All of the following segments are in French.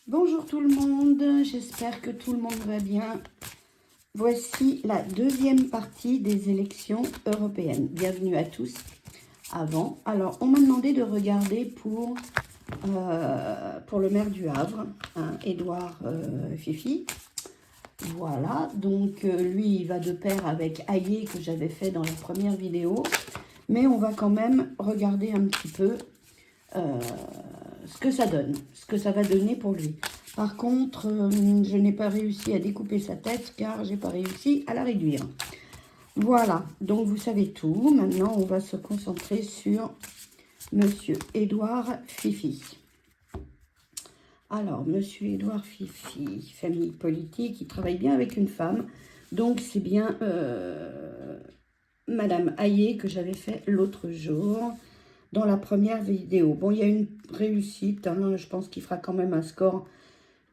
Bonjour tout le monde, j'espère que tout le monde va bien. Voici la deuxième partie des élections européennes. Bienvenue à tous. Alors on m'a demandé de regarder pour le maire du Havre, hein, Édouard Fifi. Voilà, donc lui il va de pair avec Hayé que j'avais fait dans la première vidéo. Mais on va quand même regarder un petit peu ce que ça donne, ce que ça va donner pour lui. Par contre, je n'ai pas réussi à découper sa tête car j'ai pas réussi à la réduire. Voilà, donc vous savez tout. Maintenant, on va se concentrer sur Monsieur Édouard Fifi. Alors, Monsieur Édouard Fifi, famille politique, il travaille bien avec une femme. Donc, c'est bien Madame Hayé que j'avais fait l'autre jour dans la première vidéo. Bon, il y a une réussite, hein, je pense qu'il fera quand même un score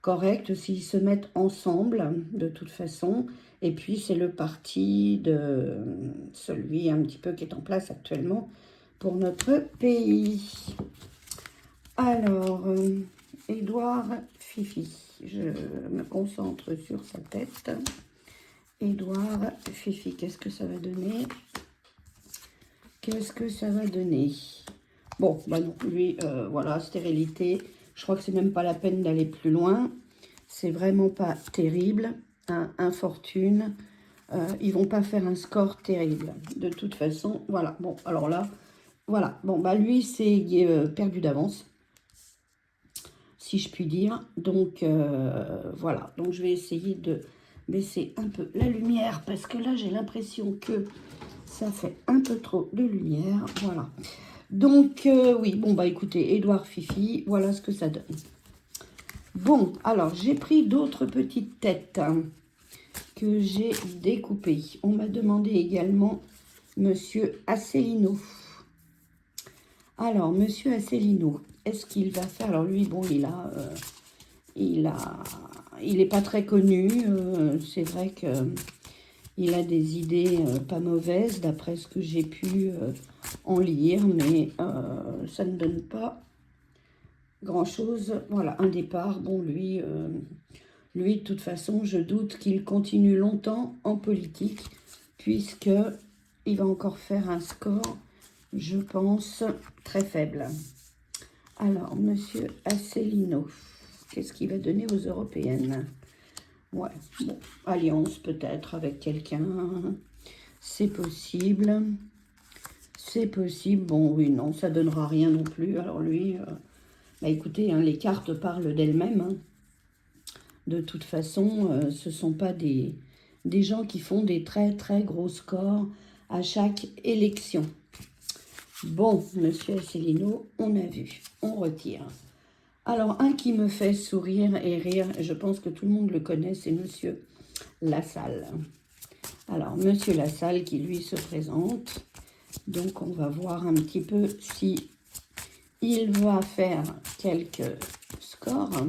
correct s'ils se mettent ensemble, de toute façon. Et puis, c'est le parti de celui un petit peu qui est en place actuellement pour notre pays. Alors, Édouard Fifi, je me concentre sur sa tête. Édouard Fifi, qu'est-ce que ça va donner? Qu'est-ce que ça va donner? Bon, bah non, lui, voilà, stérilité. Je crois que c'est même pas la peine d'aller plus loin. C'est vraiment pas terrible. Hein, infortune. Ils vont pas faire un score terrible. De toute façon, voilà. Bon, alors là, voilà. Bon, bah lui, c'est perdu d'avance, si je puis dire. Donc, voilà. Donc, je vais essayer de baisser un peu la lumière parce que là, j'ai l'impression que ça fait un peu trop de lumière. Voilà. Donc, oui, bon, bah écoutez, Édouard Fifi, voilà ce que ça donne. Bon, alors, j'ai pris d'autres petites têtes hein, que j'ai découpées. On m'a demandé également Monsieur Asselineau. Alors, Monsieur Asselineau, est-ce qu'il va faire... Alors, lui, bon, il est pas très connu. C'est vrai que il a des idées pas mauvaises, d'après ce que j'ai pu en lire, mais ça ne donne pas grand-chose. Voilà, un départ. Bon, lui, de toute façon, je doute qu'il continue longtemps en politique, puisque il va encore faire un score, je pense, très faible. Alors, Monsieur Asselineau, qu'est-ce qu'il va donner aux européennes? Ouais, bon, alliance peut-être avec quelqu'un, c'est possible. C'est possible, bon oui, non, ça donnera rien non plus. Alors lui, bah écoutez, hein, les cartes parlent d'elles-mêmes. Hein. De toute façon, ce ne sont pas des gens qui font des très très gros scores à chaque élection. Bon, Monsieur Asselineau, on a vu, on retire. Alors, un qui me fait sourire et rire, je pense que tout le monde le connaît, c'est Monsieur Lassalle. Alors, Monsieur Lassalle qui, lui, se présente. Donc, on va voir un petit peu si il va faire quelques scores.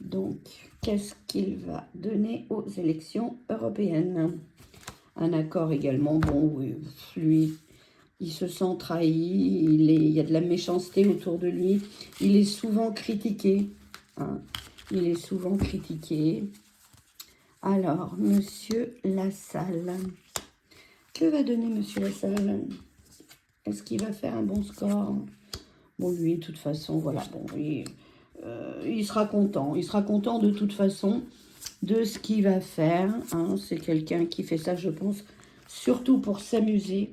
Donc, qu'est-ce qu'il va donner aux élections européennes? Un accord également. Bon, oui, lui, il se sent trahi. Il y a de la méchanceté autour de lui. Il est souvent critiqué. Hein. Il est souvent critiqué. Alors, Monsieur Lassalle. Que va donner Monsieur Lassalle? Est-ce qu'il va faire un bon score? Bon, lui, de toute façon, voilà, bon, il sera content. Il sera content de toute façon de ce qu'il va faire. Hein. C'est quelqu'un qui fait ça, je pense, surtout pour s'amuser.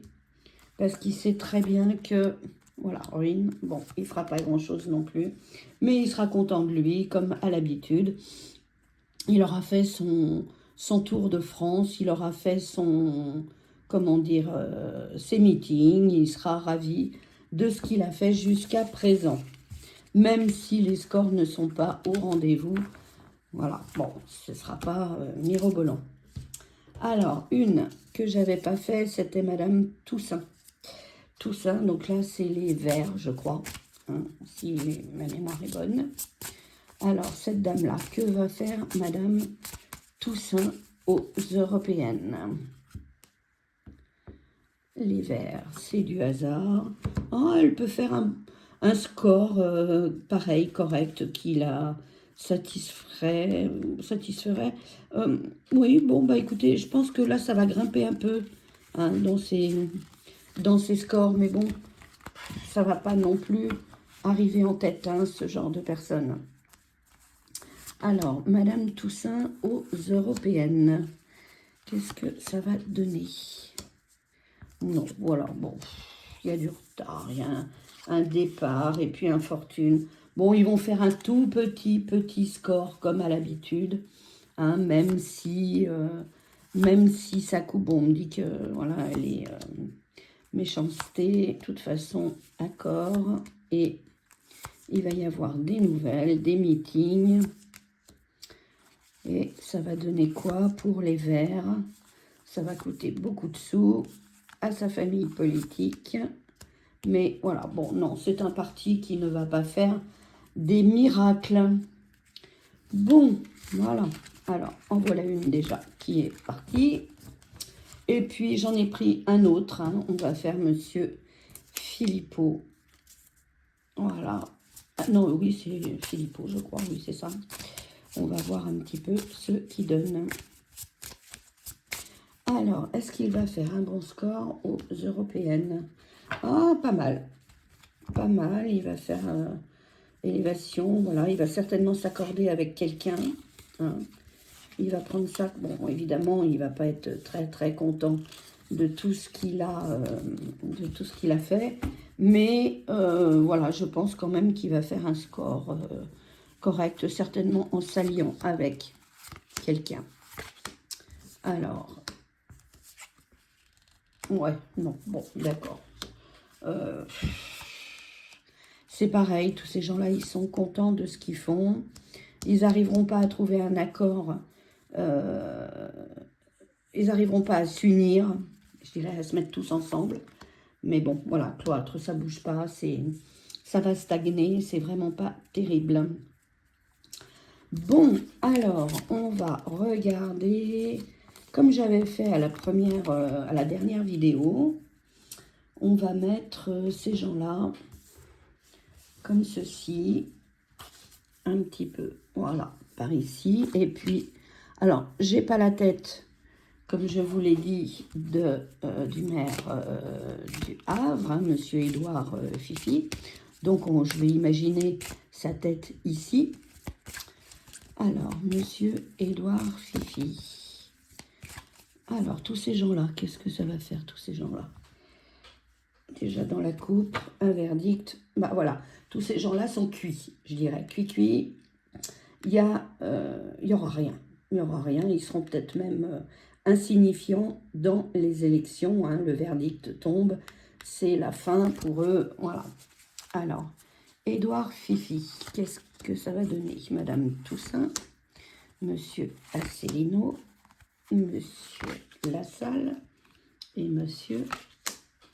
Parce qu'il sait très bien que, voilà, ruine. Bon, il ne fera pas grand-chose non plus. Mais il sera content de lui, comme à l'habitude. Il aura fait son tour de France. Il aura fait son... comment dire, ses meetings, il sera ravi de ce qu'il a fait jusqu'à présent. Même si les scores ne sont pas au rendez-vous, voilà, bon, ce ne sera pas mirobolant. Alors, une que j'avais pas fait, c'était Madame Toussaint. Toussaint, donc là, c'est les Verts, je crois, hein, si ma mémoire est bonne. Alors, cette dame-là, que va faire Madame Toussaint aux européennes? Les Verts, c'est du hasard. Oh, elle peut faire un score pareil, correct, qu'il a satisferait. Oui, bon, bah écoutez, je pense que là, ça va grimper un peu hein, dans ces scores, mais bon, ça va pas non plus arriver en tête, hein, ce genre de personne. Alors, Madame Toussaint aux européennes. Qu'est-ce que ça va donner? Non, voilà, bon, il y a du retard, il y a un départ et puis infortune. Bon, ils vont faire un tout petit score comme à l'habitude, hein, même si ça coupe. Bon, on me dit que, voilà, elle est méchanceté, de toute façon, accord, et il va y avoir des nouvelles, des meetings, et ça va donner quoi pour les verts? Ça va coûter beaucoup de sous à sa famille politique. Mais voilà, bon, non, c'est un parti qui ne va pas faire des miracles. Bon, voilà. Alors, en voilà une déjà qui est partie. Et puis, j'en ai pris un autre. Hein. On va faire Monsieur Philippot. Voilà. Ah, non, oui, c'est Philippot, je crois. Oui, c'est ça. On va voir un petit peu ce qu'il donne. Alors, est-ce qu'il va faire un bon score aux européennes? Ah, pas mal. Pas mal. Il va faire élévation. Voilà, il va certainement s'accorder avec quelqu'un. Hein. Il va prendre ça. Bon, évidemment, il ne va pas être très content de tout ce qu'il a, fait. Mais voilà, je pense quand même qu'il va faire un score correct, certainement en s'alliant avec quelqu'un. Alors, ouais, non, bon, d'accord. C'est pareil, tous ces gens-là, ils sont contents de ce qu'ils font. Ils n'arriveront pas à trouver un accord. Ils n'arriveront pas à s'unir, je dirais, à se mettre tous ensemble. Mais bon, voilà, cloître, ça bouge pas, ça va stagner, c'est vraiment pas terrible. Bon, alors, on va regarder, comme j'avais fait à la dernière vidéo, on va mettre ces gens-là comme ceci, un petit peu, voilà, par ici. Et puis, alors, j'ai pas la tête, comme je vous l'ai dit, du maire du Havre, hein, Monsieur Édouard Fifi. Donc, je vais imaginer sa tête ici. Alors, Monsieur Édouard Fifi. Alors, tous ces gens-là, qu'est-ce que ça va faire, tous ces gens-là? Déjà dans la coupe, un verdict. Bah voilà, tous ces gens-là sont cuits, je dirais. Cuit. Il y aura rien. Il n'y aura rien. Ils seront peut-être même insignifiants dans les élections. Hein. Le verdict tombe. C'est la fin pour eux. Voilà. Alors, Édouard Fifi, qu'est-ce que ça va donner? Madame Toussaint, Monsieur Asselineau, Monsieur Lassalle et Monsieur...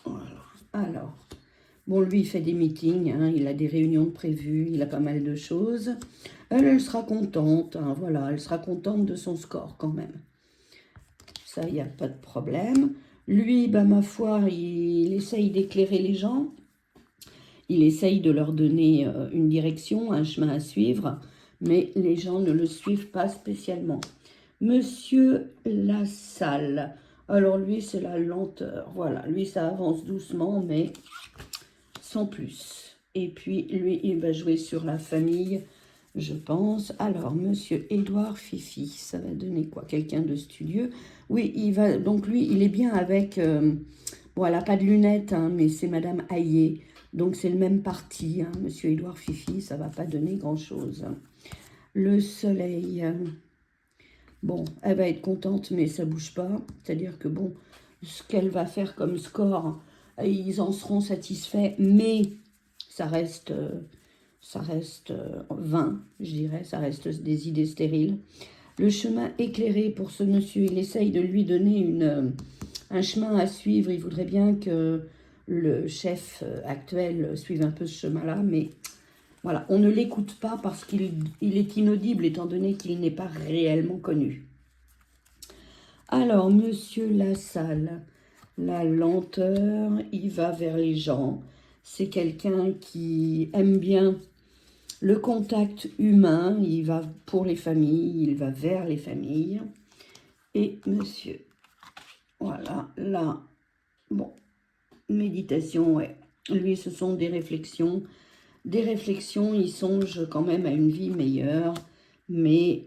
Voilà. Alors, bon, lui, il fait des meetings, hein, il a des réunions prévues, il a pas mal de choses. Elle sera contente, hein, voilà, elle sera contente de son score quand même. Ça, il n'y a pas de problème. Lui, bah, ma foi, il essaye d'éclairer les gens. Il essaye de leur donner une direction, un chemin à suivre, mais les gens ne le suivent pas spécialement. Monsieur Lassalle, alors lui, c'est la lenteur. Voilà, lui, ça avance doucement, mais sans plus. Et puis, lui, il va jouer sur la famille, je pense. Alors, Monsieur Édouard Fifi, ça va donner quoi? Quelqu'un de studieux. Oui, donc lui, il est bien avec... bon, elle n'a pas de lunettes, hein, mais c'est Madame Hayé. Donc, c'est le même parti. Hein, Monsieur Édouard Fifi, ça ne va pas donner grand-chose. Le soleil... Bon, elle va être contente, mais ça ne bouge pas. C'est-à-dire que, bon, ce qu'elle va faire comme score, ils en seront satisfaits, mais ça reste vain, je dirais. Ça reste des idées stériles. Le chemin éclairé pour ce monsieur, il essaye de lui donner un chemin à suivre. Il voudrait bien que le chef actuel suive un peu ce chemin-là, mais... Voilà, on ne l'écoute pas parce qu'il est inaudible étant donné qu'il n'est pas réellement connu. Alors, Monsieur Lassalle, la lenteur, il va vers les gens. C'est quelqu'un qui aime bien Le contact humain, il va pour les familles, il va vers les familles. Et monsieur, voilà, là, bon, méditation, ouais. Lui, ce sont des réflexions. Des réflexions, il songe quand même à une vie meilleure. Mais,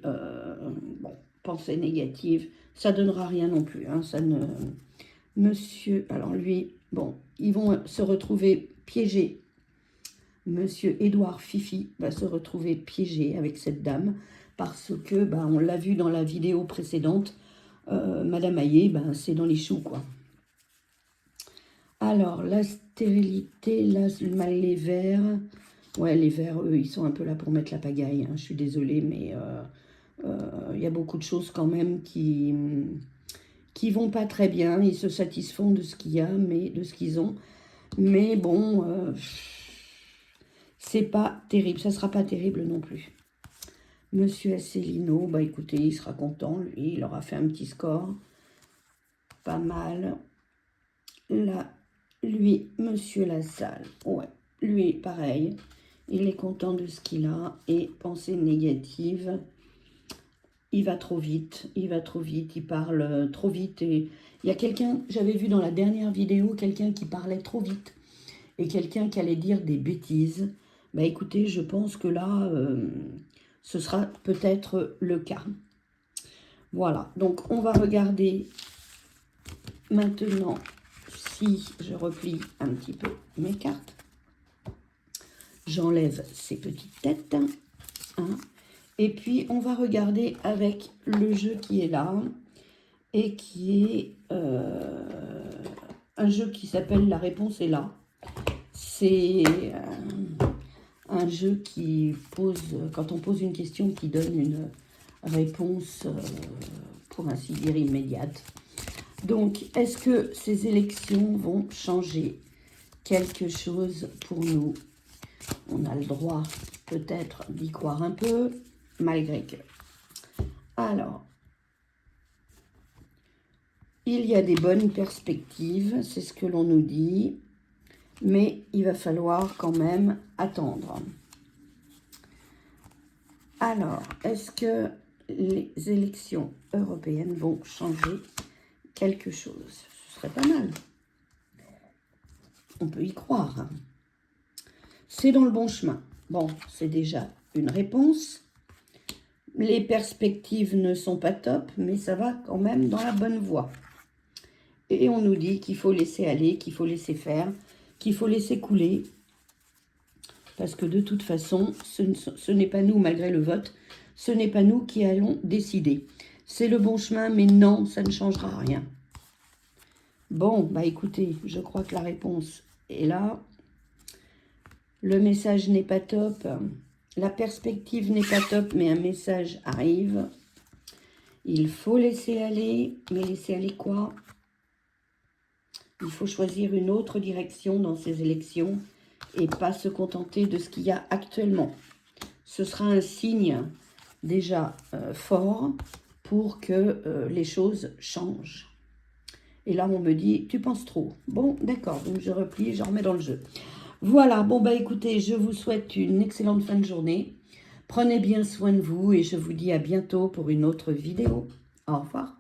bon, pensée négative, ça donnera rien non plus. Hein, ça ne... Monsieur, alors lui, bon, ils vont se retrouver piégés. Monsieur Édouard Fifi va se retrouver piégé avec cette dame parce que, ben, on l'a vu dans la vidéo précédente, Madame Aillé, ben, c'est dans les choux, quoi. Alors, la stérilité, là, mal les vers. Ouais, les vers, eux, ils sont un peu là pour mettre la pagaille. Hein, je suis désolée, mais y a beaucoup de choses quand même qui vont pas très bien. Ils se satisfont de ce qu'il y a, mais de ce qu'ils ont. Mais bon, c'est pas terrible. Ça sera pas terrible non plus. Monsieur Asselineau, bah écoutez, il sera content, lui. Il aura fait un petit score. Pas mal. Là, lui, Monsieur Lassalle, ouais, lui, pareil. Il est content de ce qu'il a. Et pensée négative, il va trop vite, il parle trop vite. Et il y a quelqu'un, j'avais vu dans la dernière vidéo, quelqu'un qui parlait trop vite. Et quelqu'un qui allait dire des bêtises. Bah écoutez, je pense que là, ce sera peut-être le cas. Voilà, donc on va regarder maintenant si je replie un petit peu mes cartes. J'enlève ces petites têtes. Hein, et puis, on va regarder avec le jeu qui est là et qui est un jeu qui s'appelle La réponse est là. C'est un jeu qui pose, quand on pose une question, qui donne une réponse, pour ainsi dire, immédiate. Donc, est-ce que ces élections vont changer quelque chose pour nous? On a le droit peut-être d'y croire un peu, malgré que. Alors, il y a des bonnes perspectives, c'est ce que l'on nous dit, mais il va falloir quand même attendre. Alors, est-ce que les élections européennes vont changer quelque chose? Ce serait pas mal. On peut y croire. C'est dans le bon chemin. Bon, c'est déjà une réponse. Les perspectives ne sont pas top, mais ça va quand même dans la bonne voie. Et on nous dit qu'il faut laisser aller, qu'il faut laisser faire, qu'il faut laisser couler. Parce que de toute façon, ce n'est pas nous, malgré le vote, ce n'est pas nous qui allons décider. C'est le bon chemin, mais non, ça ne changera rien. Bon, bah écoutez, je crois que la réponse est là. Le message n'est pas top. La perspective n'est pas top, mais un message arrive. Il faut laisser aller, mais laisser aller quoi? Il faut choisir une autre direction dans ces élections et pas se contenter de ce qu'il y a actuellement. Ce sera un signe déjà fort pour que les choses changent. Et là, on me dit, tu penses trop. Bon, d'accord, donc je replie, je remets dans le jeu. Voilà, bon bah écoutez, je vous souhaite une excellente fin de journée. Prenez bien soin de vous et je vous dis à bientôt pour une autre vidéo. Au revoir.